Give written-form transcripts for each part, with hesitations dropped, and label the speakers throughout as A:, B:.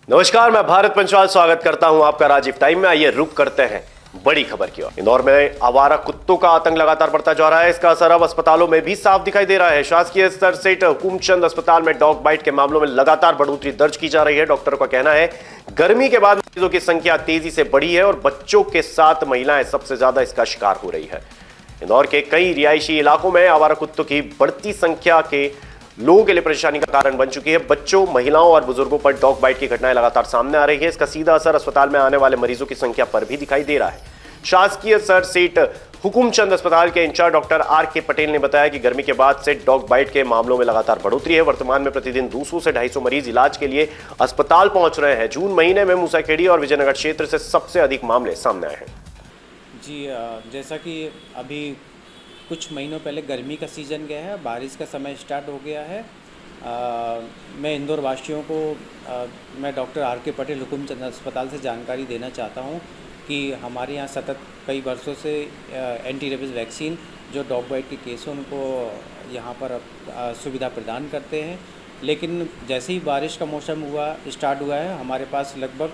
A: नमस्कार, मैं भारत पंचवाल स्वागत करता हूं आपका राजीव टाइम में। आइए रुक करते हैं बड़ी खबर की ओर। इंदौर में आवारा कुत्तों का आतंक लगातार बढ़ता जा रहा है। इसका असर अब अस्पतालों में भी साफ दिखाई दे रहा है। शासकीय स्तर से हुकुमचंद अस्पताल में डॉग बाइट के मामलों में लगातार बढ़ोतरी दर्ज की जा रही है। डॉक्टरों का कहना है गर्मी के बाद मरीजों की संख्या तेजी से बढ़ी है और बच्चों के साथ महिलाएं सबसे ज्यादा इसका शिकार हो रही है। इंदौर के कई रिहायशी इलाकों में आवारा कुत्तों की बढ़ती संख्या के लोगों के लिए परेशानी का कारण बन चुकी है। बच्चों, महिलाओं और बुजुर्गों पर डॉग बाइट की घटनाएं लगातार सामने आ रही है। इसका सीधा असर अस्पताल में आने वाले मरीजों की संख्या पर भी दिखाई दे रहा है। शासकीय सर सीट हुकुमचंद अस्पताल के इंचार्ज डॉक्टर आर.के. पटेल ने बताया कि गर्मी के बाद से डॉग बाइट के मामलों में लगातार बढ़ोतरी है। वर्तमान में प्रतिदिन 200 से 250 मरीज इलाज के लिए अस्पताल पहुंच रहे हैं। जून महीने में मूसाखेड़ी और विजयनगर क्षेत्र से सबसे अधिक मामले सामने आए हैं।
B: जी, जैसा कि अभी कुछ महीनों पहले गर्मी का सीज़न गया है, बारिश का समय स्टार्ट हो गया है। मैं इंदौर वासियों को मैं डॉक्टर आर.के. पटेल हुकुमचंद अस्पताल से जानकारी देना चाहता हूं कि हमारे यहाँ सतत कई वर्षों से एंटी रेबीज़ वैक्सीन जो डॉग बाइट के केस हैं उनको यहाँ पर सुविधा प्रदान करते हैं। लेकिन जैसे ही बारिश का मौसम स्टार्ट हुआ है, हमारे पास लगभग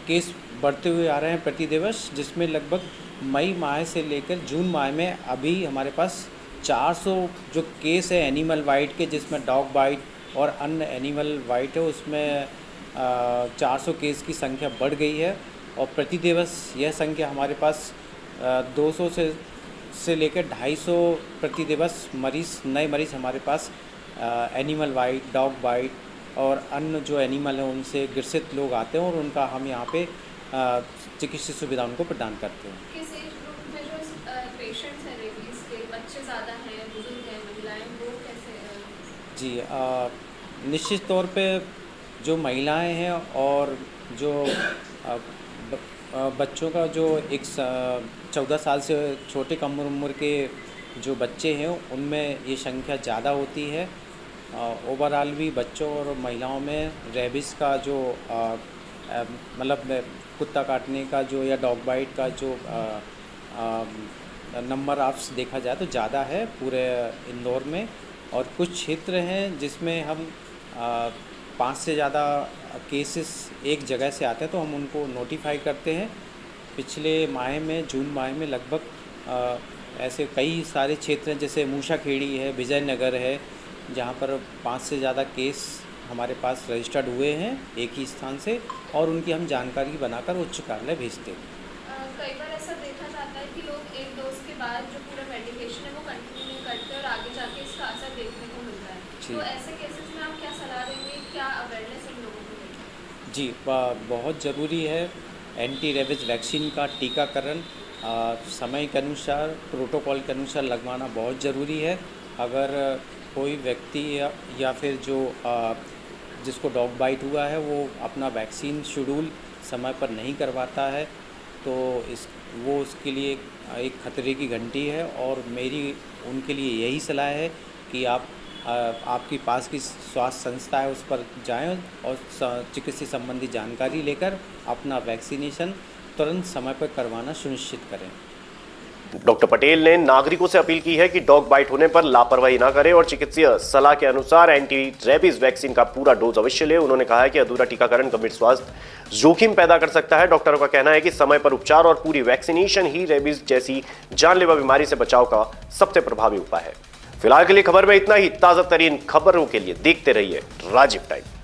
B: केस बढ़ते हुए आ रहे हैं प्रति दिवस, जिसमें लगभग मई माह से लेकर जून माह में अभी हमारे पास 400 जो केस है एनिमल बाइट के, जिसमें डॉग बाइट और अन्य एनिमल बाइट है, उसमें 400 केस की संख्या बढ़ गई है। और प्रति दिवस यह संख्या हमारे पास 200 से लेकर 250 प्रति दिवस नए मरीज़ हमारे पास एनिमल बाइट, डॉग बाइट और अन्य जो एनिमल हैं उनसे ग्रसित लोग आते हैं और उनका हम यहाँ पे चिकित्सा सुविधा उनको प्रदान करते हैं।
C: किस एज ग्रुप में जो पेशेंट्स हैं रेबीज़ के, बच्चे ज़्यादा हैं, बुजुर्ग हैं, महिलाएं, वो कैसे?
B: जी, निश्चित तौर पे जो महिलाएं हैं और जो बच्चों का जो 14 साल से छोटे कम उम्र के जो बच्चे हैं उनमें ये संख्या ज़्यादा होती है। ओवरऑल भी बच्चों और महिलाओं में रेबीज़ का जो मतलब कुत्ता काटने का जो या डॉग बाइट का जो नंबर ऑफ देखा जाए तो ज़्यादा है पूरे इंदौर में। और कुछ क्षेत्र हैं जिसमें हम 5 से ज़्यादा केसेस एक जगह से आते हैं तो हम उनको नोटिफाई करते हैं। पिछले माह में जून माह में लगभग ऐसे कई सारे क्षेत्र हैं, जैसे मूसाखेड़ी है, विजयनगर है, जहाँ पर 5 से ज़्यादा केस हमारे पास रजिस्टर्ड हुए हैं एक ही स्थान से, और उनकी हम जानकारी बनाकर उच्च कार्यालय भेजते हैं।
C: कई बार ऐसा देखा जाता है कि लोग एक डोज के बाद जो पूरा मेडिकेशन है वो कंटिन्यू नहीं करते और आगे जाके इसका असर देखने को मिलता है। तो ऐसे केसेस में आप क्या सलाह देंगे, क्या अवेयरनेस इन लोगों को देंगे?
B: जी, बहुत ज़रूरी है एंटी रेबीज़ वैक्सीन का टीकाकरण समय के अनुसार, प्रोटोकॉल के अनुसार लगवाना बहुत ज़रूरी है। अगर कोई व्यक्ति या फिर जो जिसको डॉग बाइट हुआ है वो अपना वैक्सीन शेड्यूल समय पर नहीं करवाता है तो वो उसके लिए एक खतरे की घंटी है। और मेरी उनके लिए यही सलाह है कि आपकी पास की स्वास्थ्य संस्था है उस पर जाएं और चिकित्सा संबंधी जानकारी लेकर अपना वैक्सीनेशन तुरंत समय पर करवाना सुनिश्चित करें।
A: डॉक्टर पटेल ने नागरिकों से अपील की है कि डॉग बाइट होने पर लापरवाही ना करें और चिकित्सीय सलाह के अनुसार एंटी रेबीज वैक्सीन का पूरा डोज अवश्य लें। उन्होंने कहा है कि अधूरा टीकाकरण गंभीर स्वास्थ्य जोखिम पैदा कर सकता है। डॉक्टरों का कहना है कि समय पर उपचार और पूरी वैक्सीनेशन ही रेबीज जैसी जानलेवा बीमारी से बचाव का सबसे प्रभावी उपाय है। फिलहाल के लिए खबर में इतना ही। ताजा तरीन खबरों के लिए देखते रहिए राजीव टाइम।